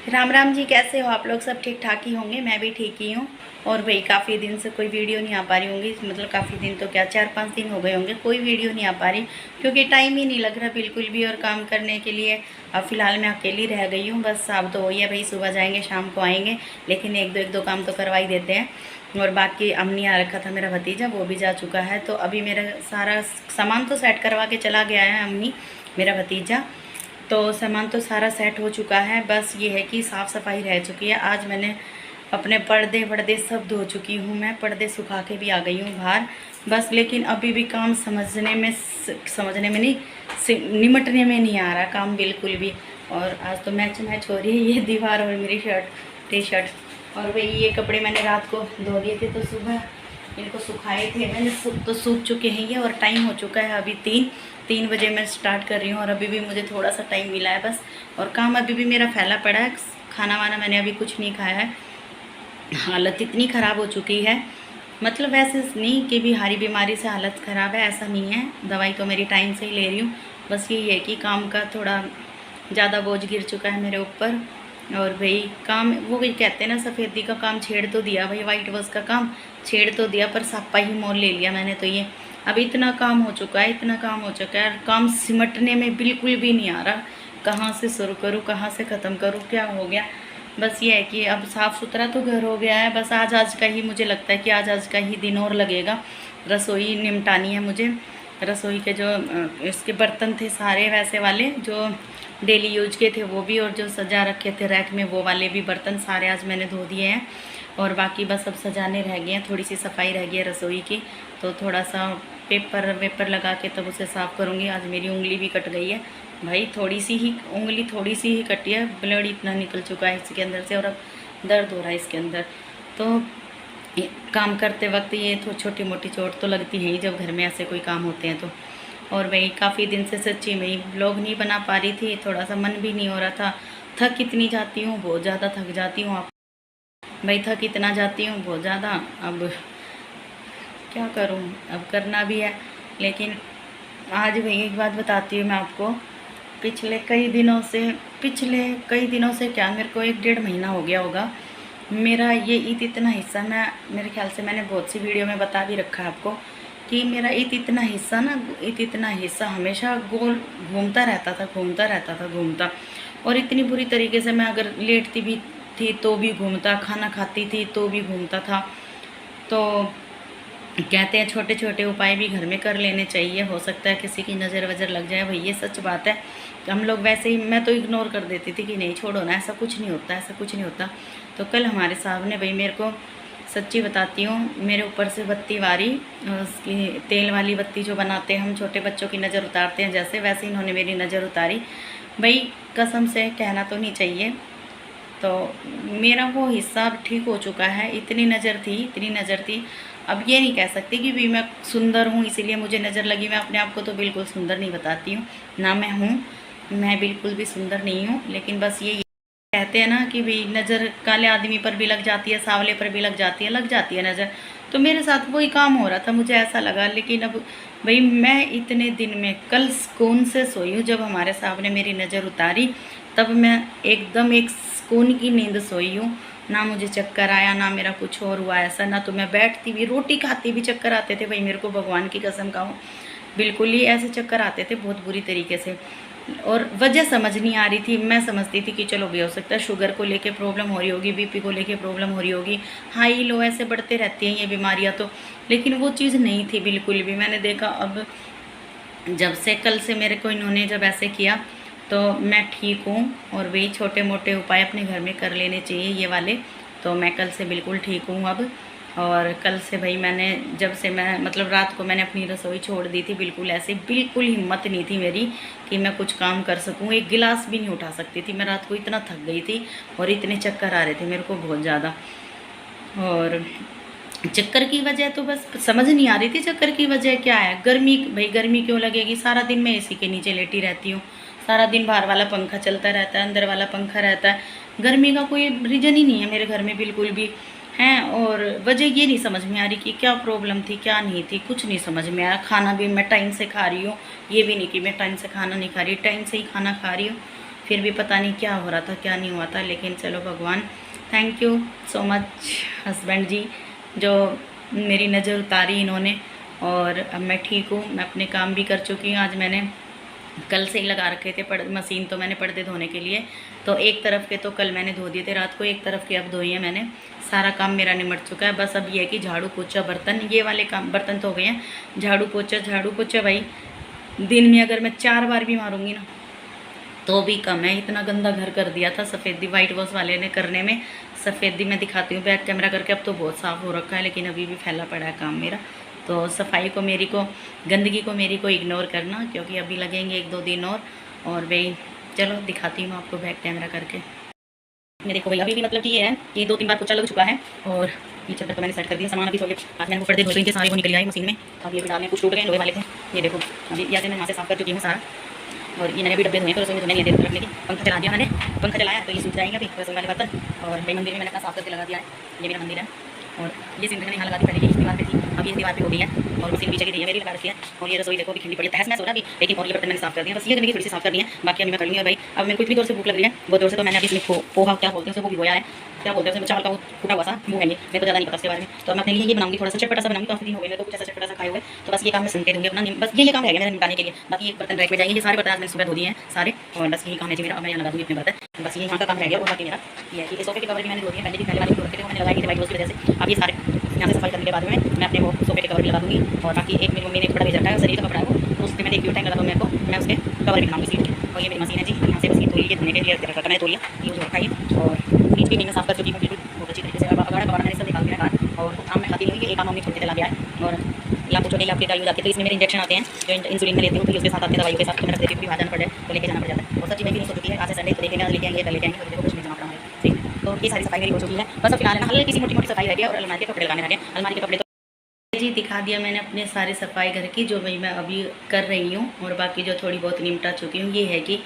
राम राम जी, कैसे हो आप लोग? सब ठीक ठाक ही होंगे, मैं भी ठीक ही हूँ। और भाई काफ़ी दिन से कोई वीडियो नहीं आ पा रही होंगी, मतलब काफ़ी दिन तो क्या 4-5 दिन हो गए होंगे, कोई वीडियो नहीं आ पा रही क्योंकि टाइम ही नहीं लग रहा बिल्कुल भी और काम करने के लिए। अब फ़िलहाल मैं अकेली रह गई हूँ बस। अब तो वही है भाई, सुबह जाएंगे शाम को आएंगे, लेकिन एक दो काम तो करवा ही देते हैं। और बाकी अमनी आ रखा था मेरा भतीजा, वो भी जा चुका है। तो अभी मेरा सारा सामान तो सेट करवा के चला गया है अमनी, मेरा भतीजा। तो सामान तो सारा सेट हो चुका है, बस ये है कि साफ़ सफाई रह चुकी है। आज मैंने अपने पर्दे सब धो चुकी हूँ, मैं पर्दे सुखा के भी आ गई हूँ बाहर बस। लेकिन अभी भी काम समझने में नहीं, निमटने में नहीं आ रहा काम बिल्कुल भी। और आज तो मैच हो रही है, ये दीवार और मेरी टी शर्ट। और वही ये कपड़े मैंने रात को धो दिए थे, तो सुबह इनको सुखाए थे मैंने, तो सूख चुके हैं ये। और टाइम हो चुका है अभी 3 बजे मैं स्टार्ट कर रही हूँ और अभी भी मुझे थोड़ा सा टाइम मिला है बस। और काम अभी भी मेरा फैला पड़ा है। खाना वाना मैंने अभी कुछ नहीं खाया है, हालत इतनी ख़राब हो चुकी है। मतलब वैसे नहीं कि भारी बीमारी से हालत ख़राब है, ऐसा नहीं है, दवाई तो मेरी टाइम से ही ले रही हूँ। बस यही है कि काम का थोड़ा ज़्यादा बोझ गिर चुका है मेरे ऊपर। और भाई काम, वो भी कहते हैं ना, सफ़ेदी का काम छेड़ तो दिया भाई, वाइट वॉश का काम छेड़ तो दिया, पर सापा ही मोल ले लिया मैंने तो ये। अब इतना काम हो चुका है, इतना काम हो चुका है, काम सिमटने में बिल्कुल भी नहीं आ रहा। कहाँ से शुरू करूँ, कहाँ से ख़त्म करूँ, क्या हो गया। बस ये है कि अब साफ़ सुथरा तो घर हो गया है, बस आज का ही मुझे लगता है कि आज का ही दिन और लगेगा। रसोई निमटानी है मुझे, रसोई के जो इसके बर्तन थे सारे वैसे वाले जो डेली यूज के थे वो भी, और जो सजा रखे थे रैक में वो वाले भी बर्तन सारे आज मैंने धो दिए हैं। और बाकी बस अब सजाने रह गए हैं, थोड़ी सी सफाई रह गई है रसोई की, तो थोड़ा सा पेपर वेपर लगा के तब उसे साफ़ करूँगी। आज मेरी उंगली भी कट गई है भाई, उंगली थोड़ी सी ही कटी है, ब्लड इतना निकल चुका है इसके अंदर से, और अब दर्द हो रहा है इसके अंदर। तो काम करते वक्त ये तो छोटी मोटी चोट तो लगती है ही जब घर में ऐसे कोई काम होते हैं तो। और भाई काफ़ी दिन से सच्ची में ब्लॉग नहीं बना पा रही थी, थोड़ा सा मन भी नहीं हो रहा था। थक इतनी जाती हूँ, बहुत ज़्यादा थक जाती हूँ आप भाई, थक इतना जाती हूँ बहुत ज़्यादा। अब क्या करूँ, अब करना भी है। लेकिन आज भाई एक बात बताती हूँ मैं आपको, पिछले कई दिनों से क्या, मेरे को 1-1.5 महीना हो गया होगा, मेरा ये इतना हिस्सा, मेरे ख्याल से मैंने बहुत सी वीडियो में बता भी रखा है आपको कि मेरा इतना हिस्सा हमेशा गोल घूमता रहता। और इतनी बुरी तरीके से मैं अगर लेटती भी थी तो भी घूमता, खाना खाती थी तो भी घूमता था। तो कहते हैं छोटे छोटे उपाय भी घर में कर लेने चाहिए, हो सकता है किसी की नज़र वज़र लग जाए भाई, ये सच बात है। हम लोग वैसे ही, मैं तो इग्नोर कर देती थी कि नहीं छोड़ो ना, ऐसा कुछ नहीं होता। तो कल हमारे साहब ने भाई मेरे को, सच्ची बताती हूँ, मेरे ऊपर से बत्ती वारी, उसकी तेल वाली बत्ती जो बनाते हैं हम, छोटे बच्चों की नज़र उतारते हैं जैसे, वैसे इन्होंने मेरी नज़र उतारी भाई। कसम से कहना तो नहीं चाहिए, तो मेरा वो हिस्सा ठीक हो चुका है। इतनी नज़र थी। अब ये नहीं कह सकती कि भी मैं सुंदर हूँ इसीलिए मुझे नज़र लगी, मैं अपने आप को तो बिल्कुल सुंदर नहीं बताती हूँ ना, मैं बिल्कुल भी सुंदर नहीं हूँ। लेकिन बस ये कहते हैं ना कि भाई नज़र काले आदमी पर भी लग जाती है, सांवले पर भी लग जाती है नज़र। तो मेरे साथ वही काम हो रहा था, मुझे ऐसा लगा। लेकिन अब भाई मैं इतने दिन में कल सुकून से सोई हूँ, जब हमारे साहब ने मेरी नज़र उतारी तब मैं एकदम एक सुकून की नींद सोई हूँ। ना मुझे चक्कर आया, ना मेरा कुछ और हुआ ऐसा, ना तो मैं बैठती भी, रोटी खाती भी चक्कर आते थे भाई मेरे को, भगवान की कसम खाऊँ, बिल्कुल ही ऐसे चक्कर आते थे बहुत बुरी तरीके से। और वजह समझ नहीं आ रही थी। मैं समझती थी कि चलो भी हो सकता है शुगर को लेके प्रॉब्लम हो रही होगी, बीपी को लेके प्रॉब्लम हो रही होगी, हाई लो ऐसे बढ़ते रहती हैं ये बीमारियां तो। लेकिन वो चीज़ नहीं थी बिल्कुल भी। मैंने देखा अब जब से, कल से मेरे को इन्होंने जब ऐसे किया तो मैं ठीक हूँ। और वही छोटे मोटे उपाय अपने घर में कर लेने चाहिए ये वाले, तो मैं कल से बिल्कुल ठीक हूँ अब। और कल से भाई मैंने, जब से मैं मतलब रात को मैंने अपनी रसोई छोड़ दी थी, बिल्कुल ऐसे, बिल्कुल हिम्मत नहीं थी मेरी कि मैं कुछ काम कर सकूँ, एक गिलास भी नहीं उठा सकती थी मैं, रात को इतना थक गई थी और इतने चक्कर आ रहे थे मेरे को बहुत ज़्यादा। और चक्कर की वजह तो बस समझ नहीं आ रही थी, चक्कर की वजह क्या है। गर्मी, भाई गर्मी क्यों लगेगी, सारा दिन मैं एसी के नीचे लेटी रहती हूँ, सारा दिन बाहर वाला पंखा चलता रहता है, अंदर वाला पंखा रहता है, गर्मी का कोई रीज़न ही नहीं है मेरे घर में बिल्कुल भी हैं। और वजह ये नहीं समझ में आ रही कि क्या प्रॉब्लम थी क्या नहीं थी, कुछ नहीं समझ में आया। खाना भी मैं टाइम से खा रही हूँ, ये भी नहीं कि मैं टाइम से खाना नहीं खा रही, टाइम से ही खाना खा रही हूँ। फिर भी पता नहीं क्या हो रहा था क्या नहीं हुआ था। लेकिन चलो भगवान, thank you so much husband ji, जो मेरी नज़र उतारी इन्होंने। और अब मैं ठीक हूँ, मैं अपने काम भी कर चुकी हूँ। आज मैंने कल से ही लगा रखे थे मशीन तो मैंने पर्दे धोने के लिए, तो एक तरफ के तो कल मैंने धो दिए थे रात को, एक तरफ के अब धोए हैं मैंने। सारा काम मेरा निमट चुका है। बस अब ये है कि झाड़ू पोछा बर्तन, ये वाले काम बर्तन तो हो गए हैं। झाड़ू पोछा भाई दिन में अगर मैं 4 बार भी मारूंगी ना तो भी कम है। इतना गंदा घर कर दिया था सफ़ेदी वाइट वॉश वाले ने करने में। सफ़ेदी मैं दिखाती हूँ बैक कैमरा करके, अब तो बहुत साफ़ हो रखा है, लेकिन अभी भी फैला पड़ा है काम मेरा। तो सफाई को मेरी को, गंदगी को मेरी को इग्नोर करना, क्योंकि अभी लगेंगे 1-2 दिन और भाई चलो दिखाती हूँ आपको बैक कैमरा करके। मेरे को भाई अभी भी मतलब कि ये है कि 2-3 बार पोछा लग चुका है और ये चद्दर तो मैंने सेट कर दिया। सामान अभी थोड़े आज मैंने वो पर्दे धोए थे सारे, वो निकल आए मशीन में। अब ये भी डालने कुछ टूट गए लोहे वाले थे, ये देखो अभी यहाँ से मैं यहाँ से साफ़ कर चुकी हूँ सारा। और ये मैंने भी डब्बे धोए तो रसोई में धोने नहीं दे रखने की। पंखा चला दिया मैंने, पंखा चलाया तो ये सूख जाएंगे अभी रसोई वाले बर्तन। और भाई मंदिर में मैंने अपना साफ करके लगा दिया है, ये मेरा मंदिर है। और ये सिंदूर मैंने यहाँ लगा दी, पहले ये इस दीवार पे थी, अब ये दीवार पे हो गई है। और मशीन पीछे की दी है मेरी लगा रखी है। और ये रसोई देखो अभी खिंडी पड़ी है, तहस महस हो रहा अभी, लेकिन और ये बर्तन मैंने साफ कर दिया। बस ये गंदगी थोड़ी सी साफ करनी है, बाकी अभी मैं कर लूँगी। और भाई अब मेरे को इतनी जोर से भूख लग रही है, बहुत जोर से। तो मैंने अभी इसमें पोहा क्या बोलते हैं उसको, वो भिगोया है, क्या बोलते हैं उसमें, चावल का वो फूटा हुआ सा वो है, ये मेरे को ज़्यादा नहीं पता उसके बारे में। तो मैं अपने लिए ये बनाऊंगी, थोड़ा सा चटपटा सा बनाऊंगी। काफ़ी दिन हो गए मेरे को कुछ ऐसा चटपटा सा खाए हुए, तो बस ये काम मैं सुनते दूँगी अपना। बस ये काम है मेरा निपटाने के लिए। बाकी एक बर्तन रैक में जाएंगे, ये सारे बर्तन आज मैंने सुबह धो दिए हैं सारे, और बस यही काम है जी मेरा। अब मैं यहाँ लगा दूँगी अपने बर्तन, बस ये यहाँ का काम रह गया। और बाकी मेरा ये है कि सोफे के कवर भी मैंने धो दिए, पहले भी पहले वाले धो रखे थे, मैंने लगाई थी वाइट वॉश की वजह से। अब ये सारे यहाँ से सफाई करने के बाद में मैं अपने वो सोफे के कवर भी लगा दूँगी। और बाकी एक मेरी मम्मी ने कपड़ा भेज रखा है, शरीर का कपड़ा है वो, तो उस पर मैंने एक टाइम लगा दूँ मेरे को, मैं उसके कवर भी बनाऊँगी सीट के। और ये मेरी मशीन है जी, यहाँ से मशीन धोई के धोने के लिए मैंने धो लिया, यूज़ हो रखा है। और फ्रिज भी मैंने साफ कर चुकी हूँ बिल्कुल बहुत अच्छी तरीके से। अब अगर कवर मैंने सब निकाल दिया है। और आम मैं खाती नहीं, ये एक आम मम्मी छोटे से ला गया है। और लाखों छोटे लाख की दवाई हो जाती है, तो इसमें मेरे इंजेक्शन आते हैं जो इंसुलिन में लेती हूँ, तो उसके साथ आते हैं दवाई के साथ, तो मैं रख देती हूँ, भी जाना पड़े तो लेके जाना पड़ जाता है। और सच्ची मैं भी नहीं सोचती है आज से संडे तो देखेंगे, आज लेके आएंगे, कल लेके आएंगे, तो देखो कुछ नहीं जमा पड़ा है। ठीक, तो ये सारी सफाई मेरी हो चुकी है। बस अब फिलहाल ना हल्की सी मोटी मोटी सफाई रह गई है। और अलमारी के कपड़े लगाने रह गए। अलमारी के कपड़े जी दिखा दिया मैंने अपने सारे सफाई घर की, जो भाई मैं अभी कर रही हूँ। और बाकी जो थोड़ी बहुत निपटा चुकी हूँ, ये है कि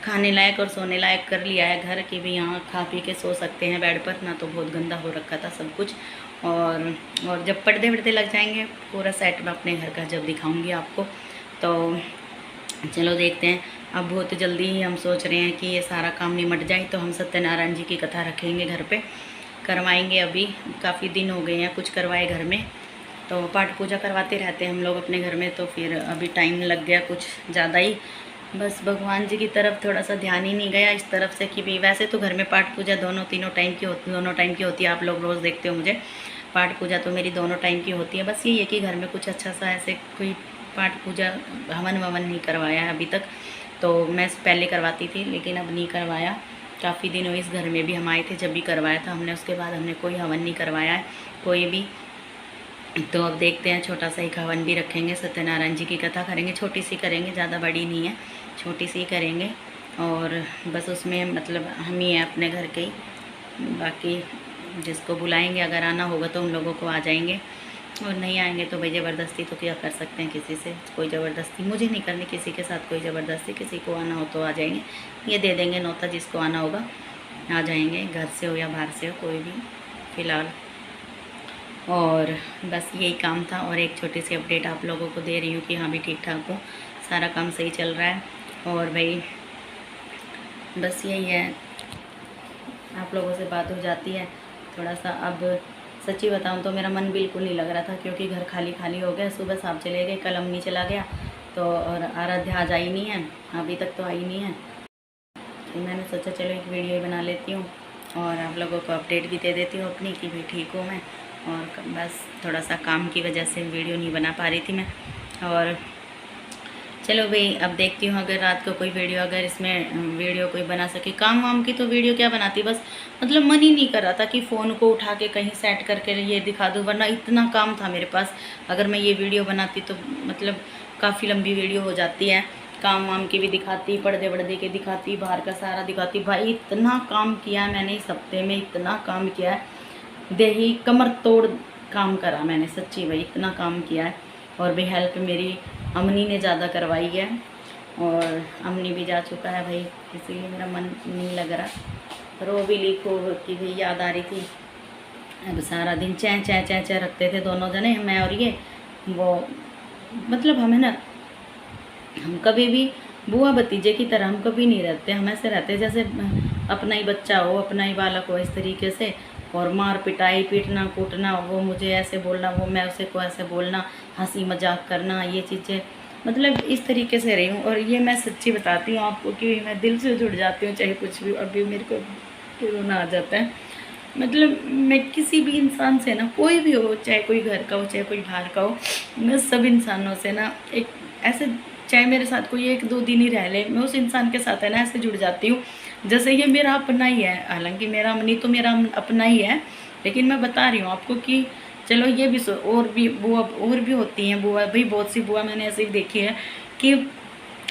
खाने लायक और सोने लायक कर लिया है घर, कि भी यहाँ खा पी के सो सकते हैं बेड पर, ना तो बहुत गंदा हो रखा था सब कुछ। और जब पर्दे वर्दे लग जाएंगे पूरा सेट मैं अपने घर का जब दिखाऊंगी आपको। तो चलो देखते हैं। अब बहुत जल्दी ही हम सोच रहे हैं कि ये सारा काम निमट जाए तो हम सत्यनारायण जी की कथा रखेंगे घर पे, करवाएंगे। अभी काफ़ी दिन हो गए हैं कुछ करवाए घर में, तो पाठ पूजा करवाते रहते हैं हम लोग अपने घर में। तो फिर अभी टाइम लग गया कुछ ज़्यादा ही, बस भगवान जी की तरफ थोड़ा सा ध्यान ही नहीं गया इस तरफ से कि भी वैसे तो घर में पाठ पूजा दोनों टाइम की होती है। आप लोग रोज़ देखते हो मुझे, पाठ पूजा तो मेरी दोनों टाइम की होती है। बस ये है कि घर में कुछ अच्छा सा ऐसे कोई पाठ पूजा हवन ववन नहीं करवाया है अभी तक। तो मैं पहले करवाती थी लेकिन अब नहीं करवाया, काफ़ी दिन हुए। इस घर में भी हम आए थे जब भी करवाया था हमने, उसके बाद हमने कोई हवन नहीं करवाया है कोई भी। तो अब देखते हैं, छोटा सा एक हवन भी रखेंगे, सत्यनारायण जी की कथा करेंगे, छोटी सी करेंगे, ज़्यादा बड़ी नहीं है, छोटी सी करेंगे। और बस उसमें मतलब हम ही हैं अपने घर के ही, बाकी जिसको बुलाएंगे अगर आना होगा तो उन लोगों को आ जाएंगे, और नहीं आएंगे तो भाई ज़बरदस्ती तो क्या कर सकते हैं किसी से, कोई ज़बरदस्ती मुझे नहीं करनी किसी के साथ, कोई ज़बरदस्ती। किसी को आना हो तो आ जाएंगे, ये दे देंगे नौता, जिसको आना होगा आ जाएंगे, घर से हो या बाहर से हो कोई भी फ़िलहाल। और बस यही काम था, और एक छोटी सी अपडेट आप लोगों को दे रही हूँ कि हाँ भी ठीक ठाक हूँ, सारा काम सही चल रहा है। और भाई बस यही है, आप लोगों से बात हो जाती है थोड़ा सा। अब सच्ची बताऊँ तो मेरा मन बिल्कुल नहीं लग रहा था, क्योंकि घर खाली खाली हो गया। सुबह साहब चले गए, कल अम्मी चला गया, तो और आराध्या आज आई नहीं है, अभी तक तो आई नहीं है। तो मैंने सोचा चलो एक वीडियो बना लेती हूँ और आप लोगों को अपडेट भी दे देती हूँ अपनी कि भाई ठीक हूँ मैं। और बस थोड़ा सा काम की वजह से वीडियो नहीं बना पा रही थी मैं। और चलो भाई अब देखती हूँ अगर रात को कोई वीडियो, अगर इसमें वीडियो कोई बना सके। काम वाम की तो वीडियो क्या बनाती, बस मतलब मन ही नहीं कर रहा था कि फ़ोन को उठा के कहीं सेट करके ये दिखा दूँ, वरना इतना काम था मेरे पास। अगर मैं ये वीडियो बनाती तो मतलब काफ़ी लंबी वीडियो हो जाती है, काम वाम की भी दिखाती, पर्दे वर्दे के दिखाती, बाहर का सारा दिखाती। भाई इतना काम किया मैंने इस हफ्ते में, इतना काम किया है, देही कमर तोड़ काम करा मैंने, सच्ची भाई इतना काम किया है। और भी हेल्प मेरी अमनी ने ज़्यादा करवाई है, और अमनी भी जा चुका है भाई, इसीलिए मेरा मन नहीं लग रहा। रो भी लिखो कि भाई याद आ रही थी। अब सारा दिन चै चै चै चै रखते थे दोनों जने, मैं और ये वो, मतलब हमें ना, हम कभी भी बुआ भतीजे की तरह हम कभी नहीं रहते, हम ऐसे रहते जैसे अपना ही बच्चा हो, अपना ही बालक हो, इस तरीके से। और मार पिटाई, पीटना कूटना, वो मुझे ऐसे बोलना, वो मैं उसे को ऐसे बोलना, हंसी मजाक करना, ये चीज़ें मतलब इस तरीके से रही हूँ। और ये मैं सच्ची बताती हूँ आपको कि मैं दिल से जुड़ जाती हूँ, चाहे कुछ भी। अभी मेरे को रोना आ जाता है। मतलब मैं किसी भी इंसान से ना, कोई भी हो, चाहे कोई घर का हो, चाहे कोई बाहर का हो, मैं सब इंसानों से ना एक ऐसे, चाहे मेरे साथ कोई 1-2 दिन ही रह ले, मैं उस इंसान के साथ है ना ऐसे जुड़ जाती हूँ जैसे ये मेरा अपना ही है। हालांकि मेरा नहीं तो मेरा अपना ही है, लेकिन मैं बता रही हूँ आपको कि चलो ये भी और भी बुआ और भी होती हैं बुआ भाई, बहुत सी बुआ मैंने ऐसे ही देखी है कि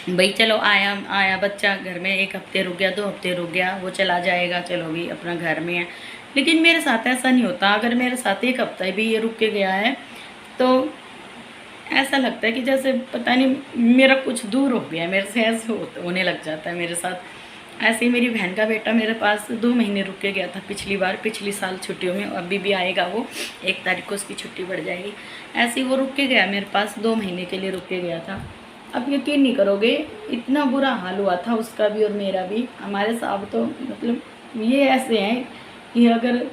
भाई चलो आया आया बच्चा घर में, 1 हफ्ते रुक गया, 2 हफ्ते रुक गया, वो चला जाएगा, चलो भी अपना घर में है। लेकिन मेरे साथ ऐसा नहीं होता। अगर मेरे साथ 1 हफ्ता भी ये रुक के गया है तो ऐसा लगता है कि जैसे पता नहीं मेरा कुछ दूर हो गया, मेरे से ऐसे होने लग जाता है मेरे साथ। ऐसे ही मेरी बहन का बेटा मेरे पास 2 महीने रुक के गया था पिछली बार, पिछली साल छुट्टियों में। अभी भी आएगा वो, 1 तारीख को उसकी छुट्टी बढ़ जाएगी। ऐसे ही वो रुक के गया मेरे पास, 2 महीने के लिए रुक के गया था। अब यकीन नहीं करोगे, इतना बुरा हाल हुआ था उसका भी और मेरा भी। हमारे साहब तो मतलब ये ऐसे हैं कि अगर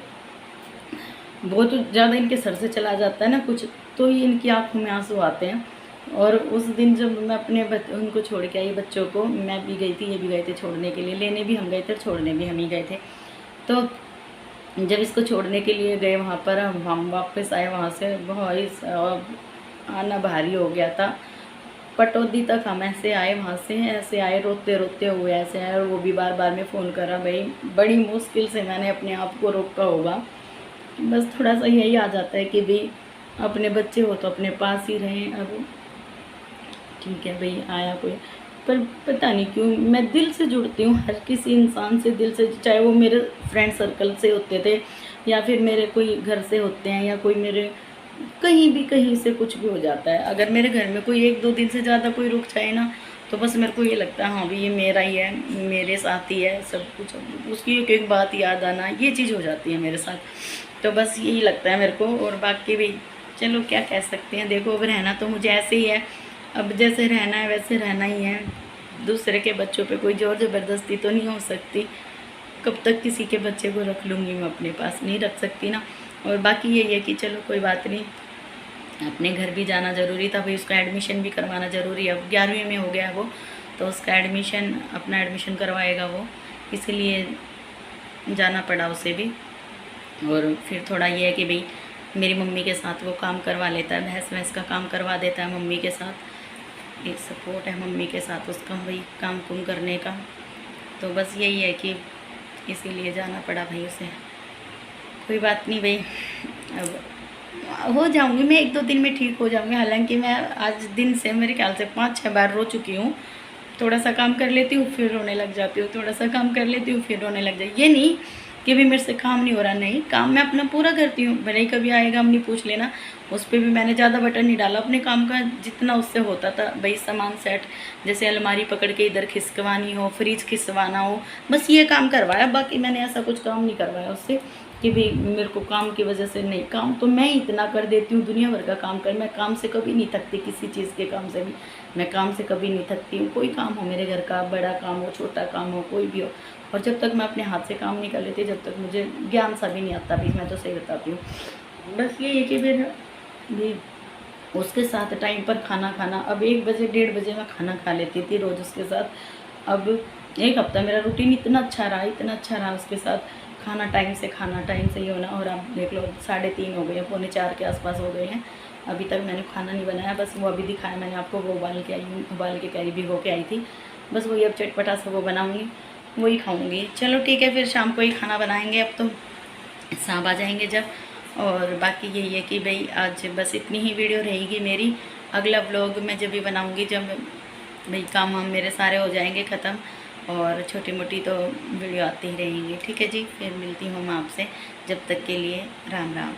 बहुत ज़्यादा इनके सर से चला जाता है ना कुछ, तो ही इनकी आंखों में आंसू आते हैं। और उस दिन जब मैं अपने उनको छोड़ के आई बच्चों को, मैं भी गई थी, ये भी गए थे छोड़ने के लिए, लेने भी हम गए थे, छोड़ने भी हम ही गए थे। तो जब इसको छोड़ने के लिए गए वहाँ पर, हम वापस आए वहाँ से, बहुत आना भारी हो गया था। पटौदी तक हम ऐसे आए, वहाँ से ऐसे आए, रोते रोते हुए ऐसे आए। और वो भी बार बार में फ़ोन करा। भाई बड़ी मुश्किल से मैंने अपने आप को रोका होगा। बस थोड़ा सा यही आ जाता है कि भाई अपने बच्चे हो तो अपने पास ही रहें। अब ठीक है भाई आया कोई, पर पता नहीं क्यों मैं दिल से जुड़ती हूँ हर किसी इंसान से, दिल से। चाहे वो मेरे फ्रेंड सर्कल से होते थे, या फिर मेरे कोई घर से होते हैं, या कोई मेरे कहीं भी कहीं से कुछ भी हो जाता है। अगर मेरे घर में कोई 1-2 दिन से ज़्यादा कोई रुक जाए ना, तो बस मेरे को ये लगता है हाँ भाई ये मेरा ही है, मेरे साथ ही है सब कुछ। उसकी एक एक बात याद आना, ये चीज़ हो जाती है मेरे साथ। तो बस यही लगता है मेरे को। और बाकी भी चलो क्या कह सकते हैं। देखो अब रहना तो मुझे ऐसे ही है, अब जैसे रहना है वैसे रहना ही है। दूसरे के बच्चों पे कोई ज़ोर ज़बरदस्ती तो नहीं हो सकती। कब तक किसी के बच्चे को रख लूँगी मैं अपने पास, नहीं रख सकती ना। और बाकी यही है कि चलो कोई बात नहीं, अपने घर भी जाना ज़रूरी था भाई, उसका एडमिशन भी करवाना ज़रूरी है। अब 11वीं में हो गया है वो, तो उसका एडमिशन, अपना एडमिशन करवाएगा वो, इसीलिए जाना पड़ा उसे भी। और फिर थोड़ा ये है कि भाई मेरी मम्मी के साथ वो काम करवा लेता है, भैंस वैंस का काम करवा देता है मम्मी के साथ। एक सपोर्ट है मम्मी के साथ उसका भाई काम कुम करने का। तो बस यही है कि इसीलिए जाना पड़ा भाई उसे। कोई बात नहीं भाई, अब हो जाऊंगी मैं, 1-2 दिन में ठीक हो जाऊंगी। हालांकि मैं आज दिन से मेरे ख्याल से 5-6 बार रो चुकी हूँ। थोड़ा सा काम कर लेती हूँ फिर रोने लग जाती हूँ, थोड़ा सा काम कर लेती हूँ फिर रोने लग जाती। ये नहीं कि भी मेरे से काम नहीं हो रहा, नहीं, काम मैं अपना पूरा करती हूँ। भले ही कभी आएगा हम नहीं पूछ लेना, उस पर भी मैंने ज़्यादा बटन नहीं डाला अपने काम का, जितना उससे होता था भाई। सामान सेट, जैसे अलमारी पकड़ के इधर खिसकवानी हो, फ्रिज खिसवाना हो, बस ये काम करवाया। बाकी मैंने ऐसा कुछ काम नहीं करवाया उससे कि भाई मेरे को काम की वजह से नहीं। काम तो मैं इतना कर देती हूँ, दुनिया भर का काम कर, मैं काम से कभी नहीं थकती, किसी चीज़ के काम से भी मैं काम से कभी नहीं थकती हूँ। कोई काम हो मेरे घर का, बड़ा काम हो छोटा काम हो, कोई भी हो, और जब तक मैं अपने हाथ से काम नहीं कर लेती, जब तक मुझे ज्ञान सा भी नहीं आता भी, मैं तो सही बताती हूँ। बस ये है कि फिर भी उसके साथ टाइम पर खाना खाना। अब 1 बजे 1:30 बजे मैं खाना खा लेती थी रोज़ उसके साथ। अब 1 हफ्ता मेरा रूटीन इतना अच्छा रहा, इतना अच्छा रहा उसके साथ, खाना टाइम से खाना, टाइम से ही होना। और अब देख लो 3:30 हो गए हैं, 3:45 के आसपास हो गए हैं, अभी तक मैंने खाना नहीं बनाया। बस वो अभी दिखाया मैंने आपको, वो उबाल के आई हूँ, उबाल के कैरी भिगो के आई थी। बस वही अब चटपटा सा वो बनाऊँगी, वही खाऊँगी। चलो ठीक है, फिर शाम को ही खाना बनाएंगे। अब तो सांब आ जाएंगे जब। और बाकी यही है कि भाई आज बस इतनी ही वीडियो रहेगी मेरी। अगला व्लॉग मैं जब भी बनाऊँगी, जब भाई काम हम मेरे सारे हो जाएंगे ख़त्म, और छोटी मोटी तो वीडियो आती ही रहेंगी। ठीक है जी, फिर मिलती हूँ मैं आपसे, जब तक के लिए राम राम।